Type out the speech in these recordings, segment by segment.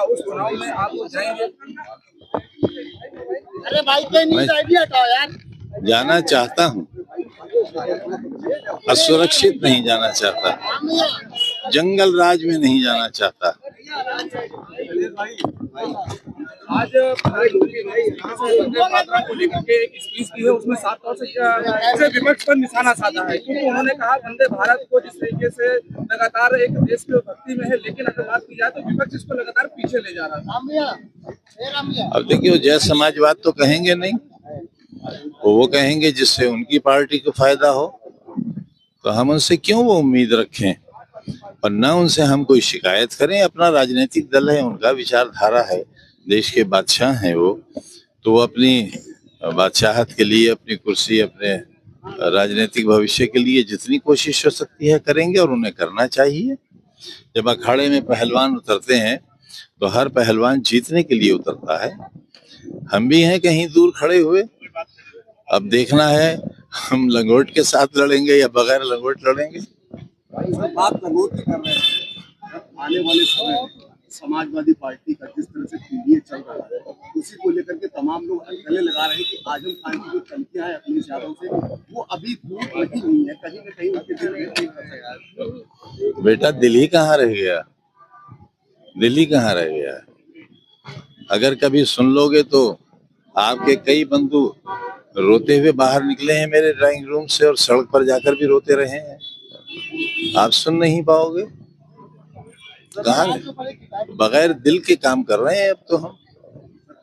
क्या उस चुनाव में आप जाएंगे? अरे भाई यार, जाना चाहता हूँ, असुरक्षित नहीं जाना चाहता, जंगल राज में नहीं जाना चाहता। आज को लेकर के एक स्पीच की है, उसमें साफ तौर से विपक्ष पर निशाना साधा है, क्योंकि उन्होंने कहा वंदे भारत को जिस तरीके से लगातार एक देश के भक्ति में है, लेकिन अगर बात की जाए तो विपक्ष इसको लगातार पीछे ले जा रहा है। अब देखिए, जय समाजवाद तो कहेंगे नहीं, वो कहेंगे जिससे उनकी पार्टी को फायदा हो, तो हम उनसे क्यों वो उम्मीद रखें, और न उनसे हम कोई शिकायत करें। अपना राजनीतिक दल है, उनका विचारधारा है, देश के बादशाह हैं वो, तो वो अपनी बादशाहत के लिए, अपनी कुर्सी, अपने राजनीतिक भविष्य के लिए जितनी कोशिश हो सकती है करेंगे, और उन्हें करना चाहिए। जब अखाड़े में पहलवान उतरते हैं तो हर पहलवान जीतने के लिए उतरता है। हम भी हैं कहीं दूर खड़े हुए, अब देखना है हम लंगोट के साथ लड़ेंगे या बगैर लंगोट लड़ेंगे। बात लंगोट की कर रहे हैं, आने वाले समय में समाजवादी पार्टी का जिस तरह से पीडीए चल रहा है, उसी को लेकर के तमाम लोग गले लगा रहे हैं कि आजम खान की जो चमकियां हैं अपने इशारों से, वो अभी दूर नहीं हुई है, कहीं न कहीं उनके दिल में नहीं कर सकता। बेटा, दिल्ली कहाँ रह गया, दिल्ली कहाँ रह गया? अगर कभी सुन लोगे तो आपके कई बंधु रोते हुए बाहर निकले हैं मेरे ड्राइंग रूम से, और सड़क पर जाकर भी रोते रहे हैं। आप सुन नहीं पाओगे? कहाँ बगैर दिल के काम कर रहे हैं अब तो हम।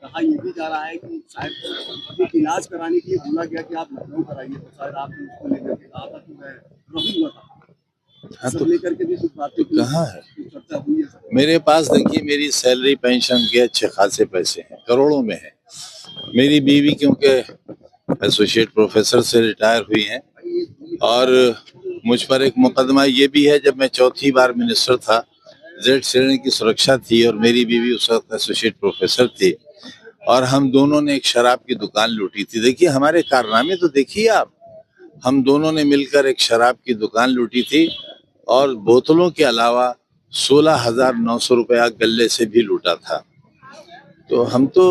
कहा ये भी जा रहा है कि शायद इलाज कराने के लिए बोला गया कि आप लखनऊ कराइए, तो शायद आपने उसको लेकर के कहा था कि मैं रहूंगा था। हाँ, तो लेकर के भी कुछ बातें कहाँ है? चर्चा हुई है मेरे पास देखिए, मेरी सैलरी पेंशन के अच्छे खासे पैसे हैं, करोड़ों में है। मेरी बीवी क्योंकि एसोसिएट प्रोफेसर से रिटायर हुई हैं, और मुझ पर एक मुकदमा ये भी है, जब मैं चौथी बार मिनिस्टर था, जेड श्रेणी की सुरक्षा थी, और मेरी बीवी उस वक्त एसोसिएट प्रोफेसर थी, और हम दोनों ने एक शराब की दुकान लूटी थी। देखिए हमारे कारनामे तो देखिए आप, हम दोनों ने मिलकर एक शराब की दुकान लूटी थी, और बोतलों के अलावा 16,900 रुपया गल्ले से भी लूटा था। तो हम तो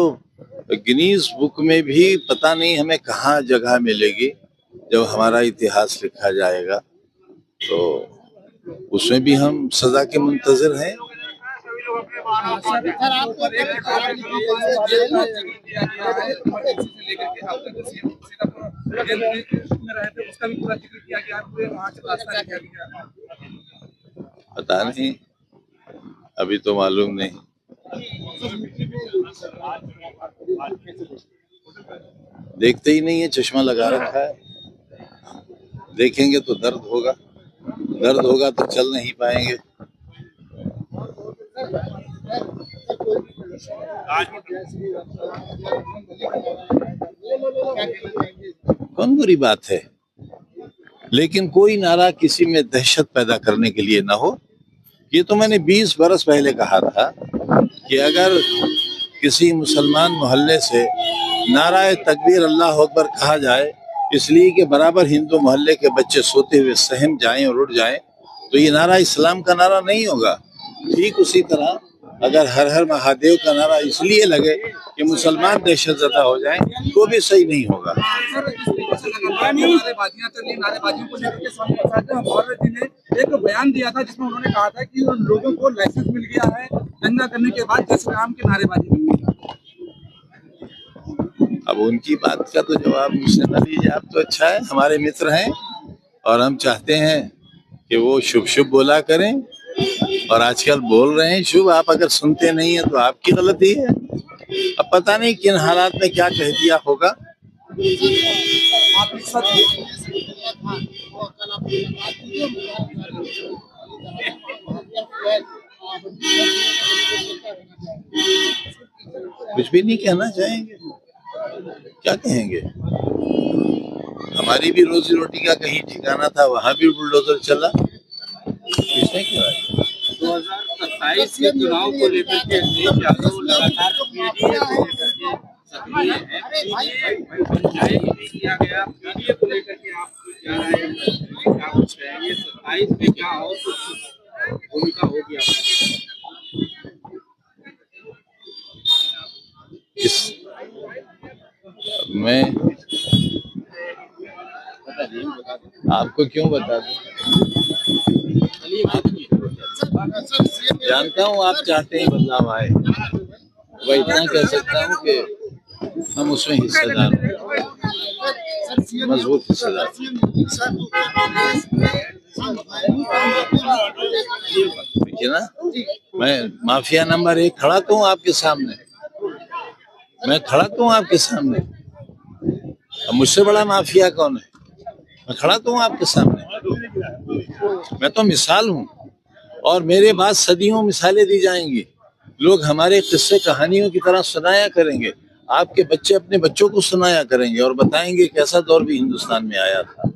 गिनीज बुक में भी पता नहीं हमें कहाँ जगह मिलेगी, जब हमारा इतिहास लिखा जाएगा तो उसमें भी हम सजा के मुंतजर हैं। पता नहीं, अभी तो मालूम नहीं। देखते ही नहीं है, चश्मा लगा रखा है, देखेंगे तो दर्द होगा, दर्द होगा तो चल नहीं पाएंगे। कौन बुरी बात है, लेकिन कोई नारा किसी में दहशत पैदा करने के लिए ना हो। ये तो मैंने 20 बरस पहले कहा था कि अगर किसी मुसलमान मोहल्ले से नाराए तकबीर अल्लाह अकबर कहा जाए, इसलिए कि बराबर हिंदू मोहल्ले के बच्चे सोते हुए सहम जाएं और उठ जाएं, तो ये नारा इस्लाम का नारा नहीं होगा। ठीक उसी तरह अगर हर हर महादेव का नारा इसलिए लगे कि मुसलमान दहशतज़दा हो जाएं, तो भी सही नहीं होगा। एक बयान दिया था जिसमें उन्होंने कहा था कि लोगों को लाइसेंस मिल गया है दंगा करने के बाद जय श्री राम की नारेबाजी करने का। अब उनकी बात का तो जवाब मुझसे न लीजिए आप, तो अच्छा है, हमारे मित्र हैं और हम चाहते हैं कि वो शुभ शुभ बोला करें, और आजकल बोल रहे हैं शुभ। आप अगर सुनते नहीं है तो आपकी गलती है। अब पता नहीं किन हालात में क्या कह दिया होगा। कुछ भी नहीं कहना चाहेंगे, क्या कहेंगे? हमारी भी रोजी रोटी का कहीं ठिकाना था, वहां भी बुलडोजर चला। किसने किया? 2027 के चुनाव को लेकर के यादव लगातार पीडीए को लेकर के सक्रिय है, पंचायत नहीं किया गया, पीडीए को लेकर के आप क्या राय है, क्या कुछ है ये 27 में क्या और कुछ भूमिका होगी आपकी? इस मैं आपको क्यों बता दूं? जानता हूँ आप चाहते हैं बदलाव आए, वह इतना कह सकता हूँ कि हम उसमें हिस्सेदार हैं, मजबूत हिस्सेदार। देखिए ना, मैं माफिया नंबर 1 खड़ा तो हूँ आपके सामने, मैं खड़ा तो हूँ आपके सामने। अब मुझसे बड़ा माफिया कौन है? मैं खड़ा तो हूँ आपके सामने, मैं तो मिसाल हूँ और मेरे बाद सदियों मिसालें दी जाएंगी। लोग हमारे किस्से कहानियों की तरह सुनाया करेंगे, आपके बच्चे अपने बच्चों को सुनाया करेंगे और बताएंगे कैसा दौर भी हिंदुस्तान में आया था।